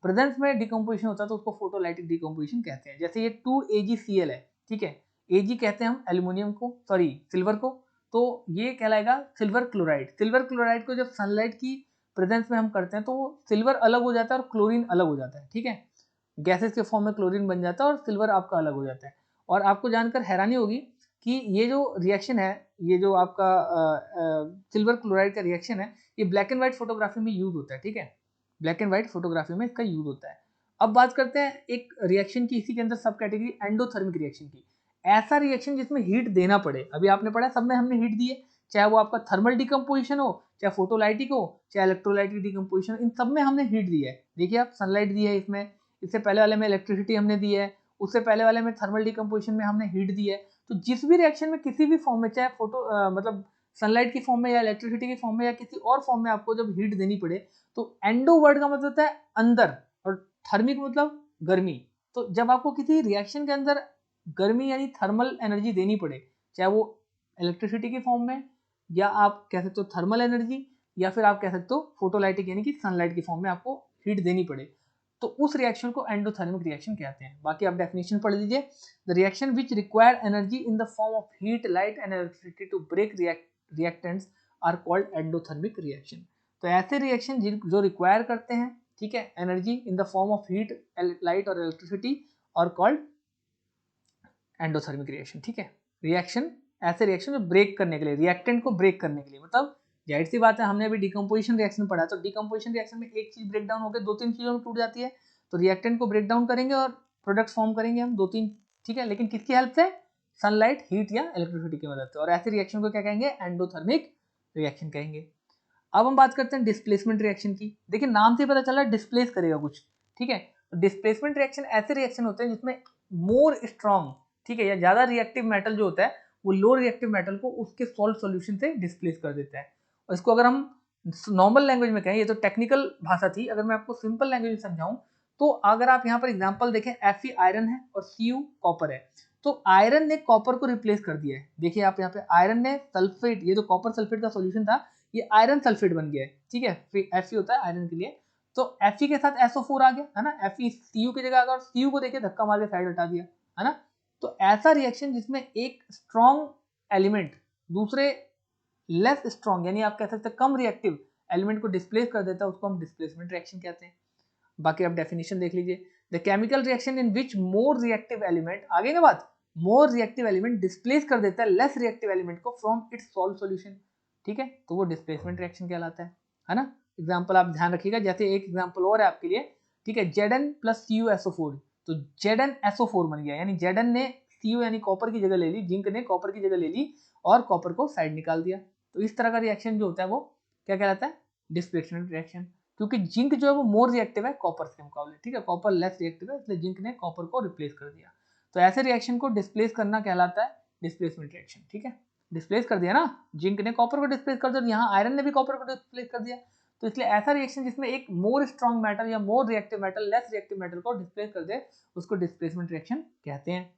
[SPEAKER 1] प्रेजेंस में डिकम्पोजिशन होता है तो उसको फोटोलाइटिक डिकम्पोजिशन कहते हैं। जैसे ये 2AgCl है, ठीक है, Ag कहते हैं हम एल्यूमिनियम को, सॉरी सिल्वर को, तो ये कहलाएगा सिल्वर क्लोराइड। सिल्वर क्लोराइड को जब सनलाइट की प्रेजेंस में हम करते हैं तो सिल्वर अलग हो जाता है और क्लोरीन अलग हो जाता है, ठीक है, गैसेस के फॉर्म में क्लोरीन बन जाता है और सिल्वर आपका अलग हो जाता है। और आपको जानकर हैरानी होगी कि ये जो रिएक्शन है, ये जो आपका सिल्वर क्लोराइड का रिएक्शन है, ये ब्लैक एंड व्हाइट फोटोग्राफी में यूज होता है, ठीक है, ब्लैक एंड व्हाइट फोटोग्राफी में इसका यूज होता है। अब बात करते हैं एक रिएक्शन की, इसी के अंदर सब कैटेगरी एंडोथर्मिक रिएक्शन की। ऐसा रिएक्शन जिसमें हीट देना पड़े, अभी आपने पढ़ा सब में हमने हीट दी है, चाहे वो आपका थर्मल डिकम्पोजिशन हो, चाहे फोटोलाइटिक हो, चाहे इलेक्ट्रोलाइटिक डिकम्पोजिशन, इन सब में हमने हीट दी है। देखिए आप, सनलाइट दी है इसमें, इससे पहले वाले में इलेक्ट्रिसिटी हमने दी है, उससे पहले वाले में थर्मल डिकम्पोजिशन में हमने हीट दी है। तो जिस भी रिएक्शन में किसी भी फॉर्म में, चाहे फोटो मतलब सनलाइट की फॉर्म में या इलेक्ट्रिसिटी की फॉर्म में या किसी और फॉर्म में आपको जब हीट देनी पड़े तो एंडो वर्ड का मतलब होता है अंदर और थर्मिक मतलब गर्मी। तो जब आपको किसी रिएक्शन के अंदर गर्मी यानी थर्मल एनर्जी देनी पड़े, चाहे वो इलेक्ट्रिसिटी की फॉर्म में या आप कह सकते हो थर्मल एनर्जी या फिर आप कह सकते हो फोटोलाइटिक यानी कि सनलाइट की फॉर्म में आपको हीट देनी पड़े, तो उस रिएक्शन को एंडोथर्मिक रिएक्शन कहते हैं। बाकी आप डेफिनेशन पढ़ लीजिए। The reaction which require energy in the form of heat light and electricity to break reactants are called endothermic reaction. तो ऐसे रिएक्शन जो रिक्वायर करते हैं, ठीक है, energy in the form of heat light और electricity are called endothermic reaction. ठीक है, रिएक्शन ऐसे रिएक्शन जो ब्रेक करने के लिए, रिएक्टेंट को ब्रेक करने के लिए, मतलब जाहिर सी बात है हमने अभी डिकम्पोजिशन रिएक्शन पढ़ा, तो डिकम्पोजिशन रिएक्शन में एक चीज ब्रेक डाउन होकर दो तीन चीजों में टूट जाती है, तो रिएक्टेंट को ब्रेक डाउन करेंगे और प्रोडक्ट फॉर्म करेंगे हम दो तीन, ठीक है, लेकिन किसकी हेल्प से? सनलाइट, हीट या इलेक्ट्रिसिटी की मदद से। और ऐसे रिएक्शन को क्या कहेंगे? एंडोथर्मिक रिएक्शन कहेंगे। अब हम बात करते हैं डिस्प्लेसमेंट रिएक्शन की। देखिए नाम से पता चला डिस्प्लेस करेगा कुछ, ठीक है। डिस्प्लेसमेंट रिएक्शन ऐसे रिएक्शन होते हैं जिसमें मोर स्ट्रॉन्ग, ठीक है, या ज्यादा रिएक्टिव मेटल जो होता है वो लो रिएक्टिव मेटल को उसके सॉल्ट सॉल्यूशन से डिस्प्लेस कर देता है। और इसको अगर हम नॉर्मल लैंग्वेज में कहें, ये तो टेक्निकल भाषा थी, अगर मैं आपको सिंपल लैंग्वेज में समझाऊं तो अगर आप यहाँ पर एग्जांपल देखें, Fe आयरन है और Cu कॉपर है, तो आयरन ने कॉपर को रिप्लेस कर दिया है। देखिए आप यहाँ पे आयरन ने सल्फेट, ये जो कॉपर सल्फेट का सॉल्यूशन था ये आयरन सल्फेट बन गया है, ठीक है, Fe होता है आयरन के लिए, तो Fe के साथ SO4 आ गया है ना, Fe Cu की जगह अगर Cu को देखिए धक्का मार के साइड हटा दिया है ना। तो ऐसा रिएक्शन जिसमें एक स्ट्रॉन्ग एलिमेंट दूसरे लेस स्ट्रॉन्ग यानी आप कह सकते हैं कम रिएक्टिव एलिमेंट को डिस्प्लेस कर देता है, उसको हम डिस्प्लेसमेंट रिएक्शन कहते हैं। बाकी आप डेफिनेशन देख लीजिए। The chemical reaction in which more reactive element, आगे ना बात, मोर रिएक्टिव एलिमेंट डिस्प्लेस कर देता है लेस रिएक्टिव एलिमेंट को फ्रॉम इट्स सॉल्व सॉल्यूशन, ठीक है, तो वो डिस्प्लेसमेंट रिएक्शन कहलाता है ना। एग्जांपल आप ध्यान रखिएगा, जैसे एक एग्जांपल और है आपके लिए, ठीक है, Zn प्लस CuSO4, तो ZnSO4 बन गया, यानी Zn ने Cu यानी कॉपर की जगह ले ली, जिंक ने कॉपर की जगह ले ली और कॉपर को साइड निकाल दिया। तो इस तरह का रिएक्शन जो होता है वो क्या कहलाता है? Displacement reaction. क्योंकि जिंक जो है वो मोर रिएक्टिव है कॉपर के मुकाबले, ठीक है, कॉपर लेस रिएक्टिव है, इसलिए जिंक ने कॉपर को रिप्लेस कर दिया। तो ऐसे रिएक्शन को डिस्प्लेस करना कहलाता है डिस्प्लेसमेंट रिएक्शन, ठीक है। डिस्प्लेस कर दिया ना, जिंक ने कॉपर को डिस्प्लेस कर दिया, यहाँ आयरन ने भी कॉपर को डिस्प्लेस कर दिया, तो इसलिए ऐसा रिएक्शन जिसमें एक मोर स्ट्रॉन्ग मेटल या more reactive metal less reactive metal को डिस्प्लेस कर दे उसको डिस्प्लेसमेंट रिएक्शन कहते हैं।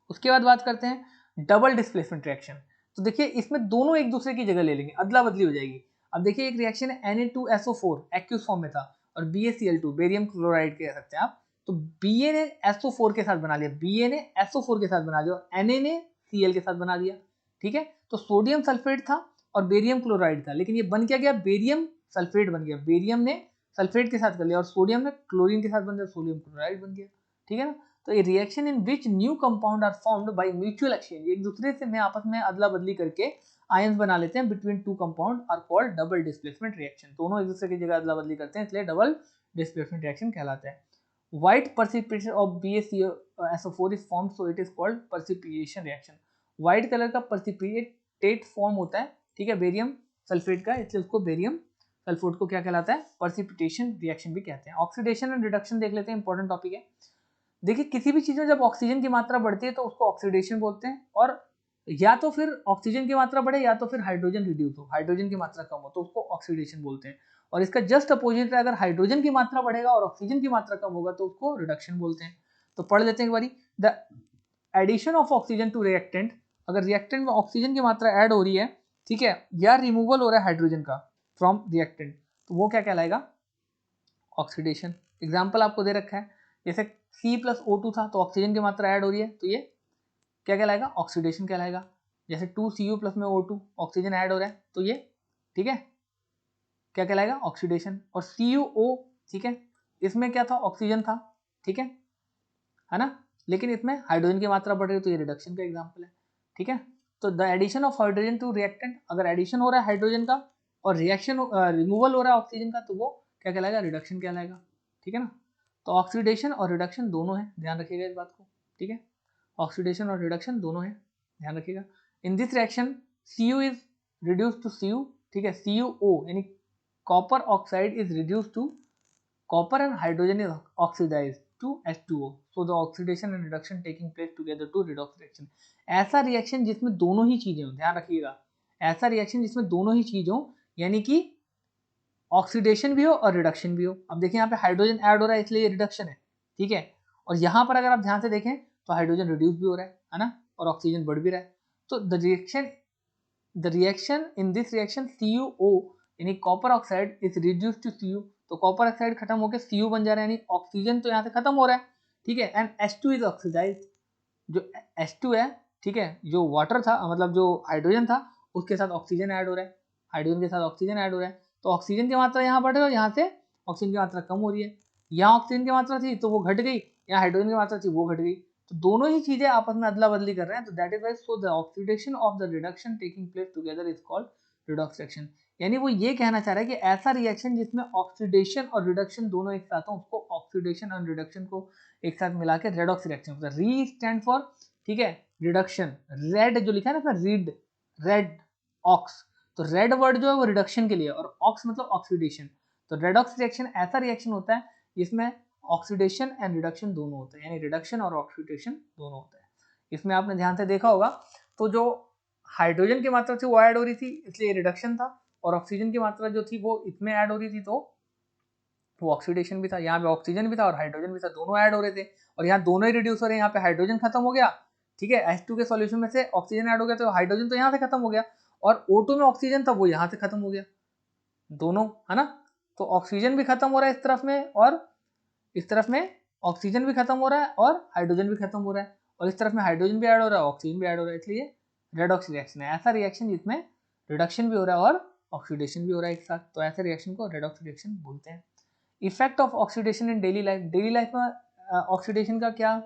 [SPEAKER 1] उसके बाद बात करते हैं डबल डिस्प्लेसमेंट रिएक्शन। तो देखिए इसमें दोनों एक दूसरे की जगह ले लेंगे, अदला बदली हो जाएगी। अब देखिए एक रिएक्शन है Na2SO4 एक्यूस फॉर्म में था और BaCl2 बेरियम क्लोराइड कह सकते हैं आप, तो Ba ने SO4 के साथ बना लिया, Ba ने SO4 के साथ बना लिया और Na ने Cl के साथ बना दिया, ठीक है। तो सोडियम सल्फेट था और बेरियम क्लोराइड था, लेकिन ये बन क्या गया? बेरियम सल्फेट बन गया, बेरियम ने सल्फेट के साथ कर लिया और सोडियम ने क्लोरीन के साथ बन गया, सोडियम क्लोराइड बन गया, ठीक है ना। तो ये reaction in which new compound are formed by mutual exchange, एक दूसरे से में आपस में अदला बदली करके आयंस बना लेते हैं between two compound are called double displacement reaction. दोनों एक दूसरे की जगह अदला बदली करते हैं, इसलिए डबल डिस्प्लेसमेंट रिएक्शन कहलाता है। White precipitation of BaCO4 is formed, so it is called precipitation reaction। White colour का precipitate फॉर्म होता है, ठीक है, बेरियम सल्फेट का, इसलिए उसको बेरियम सल्फेट को क्या कहलाता है? precipitation रिएक्शन भी कहते हैं। ऑक्सीडेशन एंड रिडक्शन देख लेते हैं, इंपॉर्टेंट टॉपिक है। देखिए किसी भी चीज में जब ऑक्सीजन की मात्रा बढ़ती है तो उसको ऑक्सीडेशन बोलते हैं, और या तो फिर ऑक्सीजन की मात्रा बढ़े या तो फिर हाइड्रोजन रिड्यूस हो, हाइड्रोजन की मात्रा कम हो तो उसको ऑक्सीडेशन बोलते हैं। और इसका जस्ट अपोजिट है, अगर हाइड्रोजन की मात्रा बढ़ेगा और ऑक्सीजन की मात्रा कम होगा तो उसको रिडक्शन बोलते हैं। तो पढ़ लेते हैं एक बारी, the addition of oxygen to reactant, अगर रिएक्टेंट में ऑक्सीजन की मात्रा ऐड हो रही है, ठीक है, या रिमूवल हो रहा है हाइड्रोजन का फ्रॉम रिएक्टेंट, तो वो क्या कहलाएगा? ऑक्सीडेशन। एग्जाम्पल आपको दे रखा है, जैसे C+O2 था तो ऑक्सीजन की मात्रा ऐड हो रही है तो ये क्या कहलाएगा? ऑक्सीडेशन कहलाएगा। जैसे 2Cu+ में O2 ऑक्सीजन ऐड हो रहा है तो ये, ठीक है, क्या कहलाएगा? ऑक्सीडेशन। और CuO, ठीक है, इसमें क्या था? ऑक्सीजन था, ठीक है ना, लेकिन इसमें हाइड्रोजन की मात्रा बढ़ रही है तो ये रिडक्शन का एग्जाम्पल है, ठीक है। तो the addition of hydrogen to reactant, अगर एडिशन हो रहा है हाइड्रोजन का और रिएक्शन रिमूवल हो रहा है ऑक्सीजन का तो वो क्या कहलाएगा? रिडक्शन कहलाएगा, ठीक है ना। तो ऑक्सीडेशन और रिडक्शन दोनों है, ध्यान रखिएगा इस बात को, ठीक है, ऑक्सीडेशन और रिडक्शन दोनों है, ध्यान रखिएगा। In this reaction Cu is reduce to Cu, ठीक है, CuO यानी copper oxide is reduce to copper and hydrogen is oxidized to H2O, so the oxidation and reduction taking place together to redox reaction। ऐसा reaction जिसमें दोनों ही चीजें हो, ध्यान रखिएगा, ऐसा रिएक्शन जिसमें दोनों ही चीज हो, यानी कि ऑक्सीडेशन भी हो और रिडक्शन भी हो। अब देखिए यहाँ पे हाइड्रोजन ऐड हो रहा है इसलिए ये रिडक्शन है, ठीक है। और यहाँ पर अगर आप ध्यान से देखें तो हाइड्रोजन रिड्यूस भी हो रहा है ना, और ऑक्सीजन बढ़ भी रहा है। तो the reaction in this reaction CuO यानी copper oxide is reduce to Cu, तो कॉपर ऑक्साइड खत्म होकर Cu बन जा रहा है, यानी ऑक्सीजन तो यहाँ से खत्म हो रहा है, ठीक है। एंड H2 इज ऑक्सीडाइज, जो H2 है, ठीक है, जो वाटर था मतलब जो हाइड्रोजन था उसके साथ ऑक्सीजन ऐड हो रहा है, हाइड्रोजन के साथ ऑक्सीजन ऐड हो रहा है, तो ऑक्सीजन की मात्रा यहाँ बढ़ रही है और यहाँ से ऑक्सीजन की मात्रा कम हो रही है। यहाँ ऑक्सीजन की मात्रा थी तो वो घट गई, यहाँ हाइड्रोजन की मात्रा थी वो घट गई, तो दोनों ही चीजें आपस में अदला बदली कर रहे हैं। तो that is why so the oxidation of the reduction taking place together is called redox reaction. यानी वो ये कहना चाह रहा है कि ऐसा रिएक्शन जिसमें ऑक्सीडेशन और रिडक्शन दोनों एक साथ हो उसको ऑक्सीडेशन और रिडक्शन को एक साथ मिला के रेडॉक्स रिएक्शन होता है। री स्टैंड फॉर, ठीक है, रिडक्शन, रेड जो लिखा है ना रीड, रेड ऑक्स, तो रेड वर्ड जो है वो रिडक्शन के लिए और ऑक्स मतलब ऑक्सीडेशन। तो रेडॉक्स रिएक्शन ऐसा रिएक्शन होता है जिसमें ऑक्सीडेशन एंड रिडक्शन दोनों होते हैं, यानी रिडक्शन और ऑक्सीडेशन दोनों होता है। इसमें आपने ध्यान से देखा होगा तो जो हाइड्रोजन की मात्रा थी वो ऐड हो रही थी इसलिए रिडक्शन था, और ऑक्सीजन की मात्रा जो थी वो इसमें ऐड हो रही थी तो वो ऑक्सीडेशन भी था। यहाँ पे ऑक्सीजन भी था और हाइड्रोजन भी था, दोनों ऐड हो रहे थे, और यहाँ दोनों ही रिड्यूस हो रहे हैं। यहाँ पे हाइड्रोजन खत्म हो गया, ठीक है, H2 के सॉल्यूशन में से ऑक्सीजन ऐड हो गया तो हाइड्रोजन तो यहाँ से खत्म हो गया, और O2 में ऑक्सीजन था वो यहाँ से खत्म हो गया, दोनों, है ना। तो ऑक्सीजन भी खत्म हो रहा है इस तरफ में, और इस तरफ में ऑक्सीजन भी खत्म हो रहा है और हाइड्रोजन भी खत्म हो रहा है, और इस तरफ में हाइड्रोजन भी ऐड हो रहा है, ऑक्सीजन भी ऐड हो रहा है, इसलिए रेडॉक्स रिएक्शन है। ऐसा रिएक्शन जिसमें रिडक्शन भी हो रहा है और ऑक्सीडेशन भी हो रहा है एक साथ, तो ऐसे रिएक्शन को रेडॉक्स रिएक्शन बोलते हैं। Effect of oxidation in daily life, daily life में ऑक्सीडेशन का क्या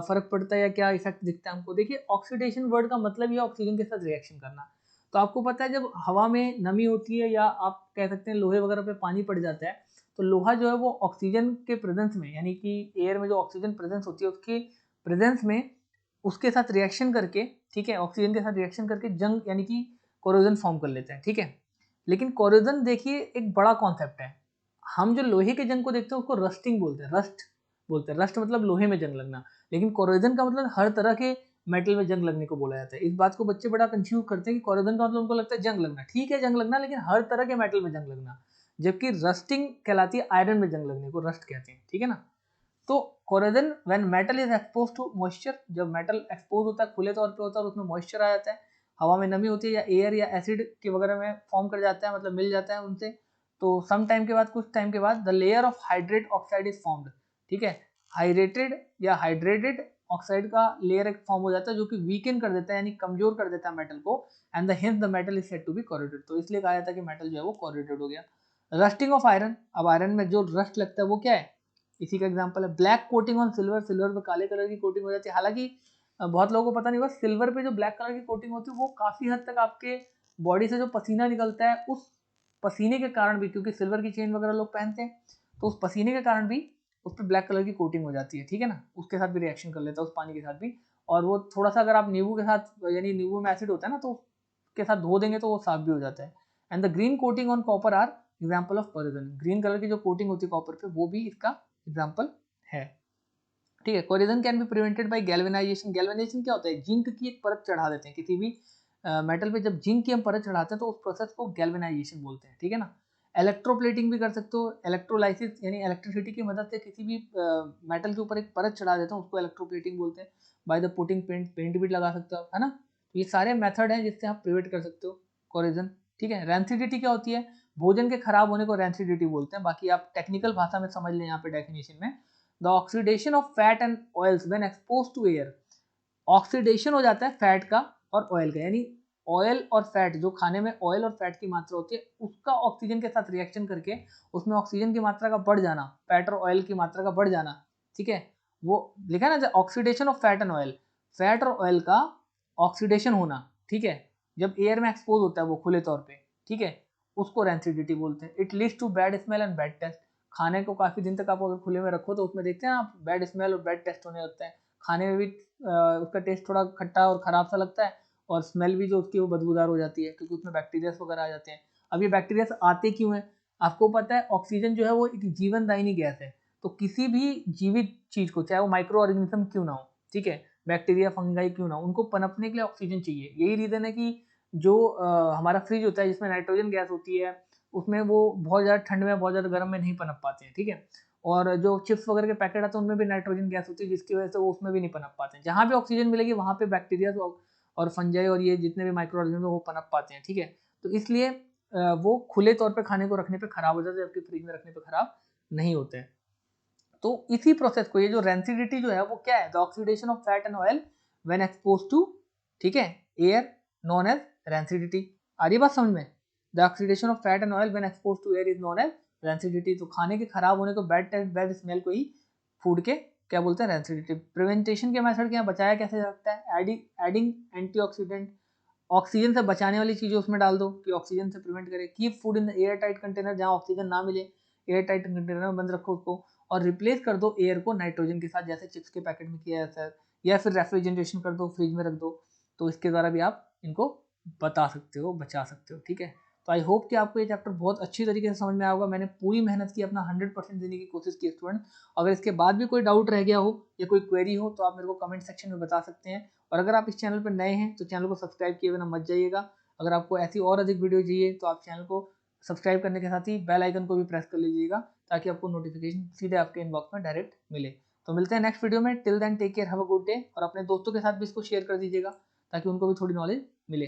[SPEAKER 1] फर्क पड़ता है या क्या इफेक्ट दिखता है हमको। देखिए ऑक्सीडेशन वर्ड का मतलब ये ऑक्सीजन के साथ रिएक्शन करना। तो आपको पता है जब हवा में नमी होती है या आप कह सकते हैं लोहे वगैरह पे पानी पड़ जाता है तो लोहा जो है वो ऑक्सीजन के प्रेजेंस में, यानी कि एयर में जो ऑक्सीजन प्रेजेंस होती है उसके प्रेजेंस में उसके साथ रिएक्शन करके, ठीक है, ऑक्सीजन के साथ रिएक्शन करके जंग यानी कि कोरोजन फॉर्म कर लेते हैं, ठीक है। लेकिन कोरोजन देखिए एक बड़ा कॉन्सेप्ट है। हम जो लोहे के जंग को देखते हैं उसको रस्टिंग बोलते हैं, रस्ट बोलते हैं, रस्ट मतलब लोहे में जंग लगना, लेकिन कोरोजन का मतलब हर तरह के मेटल में जंग लगने को बोला जाता है। इस बात को बच्चे बड़ा कंफ्यूज करते हैं कि कोरोजन का मतलब उनको लगता है जंग लगना, ठीक है जंग लगना, लेकिन हर तरह के मेटल में जंग लगना, जबकि रस्टिंग कहलाती है आयरन में जंग लगने को रस्ट कहते हैं, ठीक है ना। तो corrosion when metal is expose to moisture, जब मेटल एक्सपोज होता है खुले तौर पे होता है और उसमें मॉइस्चर आ जाता है, हवा में नमी होती है या एयर या एसिड के वगैरह में फॉर्म कर जाता है, मतलब मिल जाता है उनसे, तो सम टाइम के बाद, कुछ टाइम के बाद the layer of hydrate oxide is formed, ठीक है, हाइड्रेटेड या हाइड्रेटेड ऑक्साइड का लेयर एक फॉर्म हो जाता है जो कि वीकन कर देता है यानी कमजोर कर देता है मेटल को, and the hence the metal is said to be corroded, तो इसलिए कहा जाता है कि मेटल जो है वो कोरोडेड हो गया। रस्टिंग ऑफ आयरन, अब आयरन में जो रस्ट लगता है वो क्या है, इसी का एग्जांपल है black coating on silver, silver पे काले कलर की कोटिंग हो जाती है। हालांकि बहुत लोगों को पता नहीं होगा सिल्वर पे जो ब्लैक कलर की कोटिंग होती है वो काफी हद तक आपके बॉडी से जो पसीना निकलता है उस पसीने के कारण भी, क्योंकि सिल्वर की चेन वगैरह लोग पहनते हैं तो उस पसीने के कारण भी उस पर ब्लैक कलर की कोटिंग हो जाती है, ठीक है ना, उसके साथ भी रिएक्शन कर लेता है उस पानी के साथ भी। और वो थोड़ा सा अगर आप नींबू के साथ, यानी नींबू में एसिड होता है ना, तो उसके साथ धो देंगे तो वो साफ भी हो जाता है। And the green coating on copper are example of corrosion, green colour की जो कोटिंग होती है कॉपर पे वो भी इसका एग्जाम्पल है, ठीक है। Corrosion can be prevented by galvanisation, galvanisation क्या होता है, जिंक की एक परत चढ़ा देते हैं किसी भी मेटल पे, जब जिंक की हम परत चढ़ाते हैं तो उस प्रोसेस को गैल्वेनाइजेशन बोलते हैं, ठीक है ना। इलेक्ट्रोप्लेटिंग भी कर सकते हो, इलेक्ट्रोलाइसिस यानी इलेक्ट्रिसिटी की मदद से किसी भी मेटल के ऊपर एक परत चढ़ा देते हैं उसको इलेक्ट्रोप्लेटिंग बोलते हैं। By the putting paint, paint भी लगा सकते हो, है ना। ये सारे मेथड हैं जिससे आप प्रिवेंट कर सकते हो कोरोजन, ठीक है। रैंसिडिटी क्या होती है, भोजन के खराब होने को रैंसिडिटी बोलते हैं, बाकी आप टेक्निकल भाषा में समझ लें यहाँ पे डेफिनेशन में। The oxidation of fat and oils when expose to air, oxidation हो जाता है फैट का और ऑयल का, यानी ऑयल और फैट, जो खाने में ऑयल और फैट की मात्रा होती है उसका ऑक्सीजन के साथ रिएक्शन करके उसमें ऑक्सीजन की मात्रा का बढ़ जाना, फैट और ऑयल की मात्रा का बढ़ जाना, ठीक है। वो लिखा है ना oxidation of fat and oil, fat और ऑयल का ऑक्सीडेशन होना, ठीक है, जब एयर में एक्सपोज होता है वो खुले तौर पे, ठीक है, उसको रैंसिडिटी बोलते हैं। It leads to bad smell and bad taste, खाने को काफी दिन तक आप अगर खुले में रखो तो उसमें देखते हैं आप बैड स्मेल और बैड टेस्ट होने लगता है, खाने में भी उसका टेस्ट थोड़ा खट्टा और खराब सा लगता है, और स्मेल भी जो उसकी वो बदबूदार हो जाती है क्योंकि उसमें बैक्टीरियास वगैरह आ जाते हैं। अब ये बैक्टीरियास आते क्यों हैं, आपको पता है ऑक्सीजन जो है वो एक जीवनदायिनी गैस है, तो किसी भी जीवित चीज को चाहे वो माइक्रो ऑर्गेनिज्म क्यों ना हो, ठीक है, बैक्टीरिया फंगाई क्यों ना हो, उनको पनपने के लिए ऑक्सीजन चाहिए। यही रीजन है कि जो हमारा फ्रिज होता है जिसमें नाइट्रोजन गैस होती है, उसमें वो बहुत ज़्यादा ठंड में, बहुत ज़्यादा गर्म में नहीं पनप पाते हैं, ठीक है। और जो चिप्स वगैरह के पैकेट आते हैं उनमें भी नाइट्रोजन गैस होती है, जिसकी वजह से वो उसमें भी नहीं पनप पाते हैं। जहाँ भी ऑक्सीजन मिलेगी वहाँ पे बैक्टीरिया और फंजाई और ये जितने भी माइक्रो ऑर्गेनिज्म वो पनप पाते हैं, ठीक है। तो इसलिए वो खुले तौर पे खाने को रखने पे खराब हो जाते हैं, जबकि फ्रिज में रखने पे खराब नहीं होते हैं। तो इसी प्रोसेस को, ये जो रेंसिडिटी जो है वो क्या है, the oxidation of fat and oil when expose to, ठीक है, एयर, नॉन एज रेंसिडिटी। आ रही बात समझ में? The oxidation of fat and oil when expose to air is known as rancidity. तो खाने के खराब होने को, बैड स्मेल को ही फूड के क्या बोलते हैं, रेंसिडिटी। प्रिवेंटेशन के मेथड क्या, बचाया कैसे जा सकता है, एडिंग एंटीऑक्सीडेंट, ऑक्सीजन से बचाने वाली चीजें उसमें डाल दो कि ऑक्सीजन से प्रिवेंट करे। Keep food in the air tight container, जहाँ ऑक्सीजन ना मिले एयर टाइट कंटेनर में बंद रखो उसको, और रिप्लेस कर दो एयर को नाइट्रोजन के साथ, जैसे चिप्स के पैकेट में किया जाता है, या फिर रेफ्रिजरेशन कर दो, फ्रिज में रख दो। तो इसके द्वारा भी आप इनको बता सकते हो, बचा सकते हो, ठीक है। तो आई होप कि आपको ये चैप्टर बहुत अच्छी तरीके से समझ में आया होगा। मैंने पूरी मेहनत की, अपना 100% देने की कोशिश की स्टूडेंट। अगर इसके बाद भी कोई डाउट रह गया हो या कोई क्वेरी हो तो आप मेरे को कमेंट सेक्शन में बता सकते हैं। और अगर आप इस चैनल पर नए हैं तो चैनल को सब्सक्राइब किए बिना मत जाइएगा। अगर आपको ऐसी और अधिक वीडियो चाहिए तो आप चैनल को सब्सक्राइब करने के साथ ही बेल आइकन को भी प्रेस कर लीजिएगा, ताकि आपको नोटिफिकेशन सीधे आपके इनबॉक्स में डायरेक्ट मिले। तो मिलते हैं नेक्स्ट वीडियो में। Till then take care, have a good day. और अपने दोस्तों के साथ भी इसको शेयर कर दीजिएगा ताकि उनको भी थोड़ी नॉलेज मिले।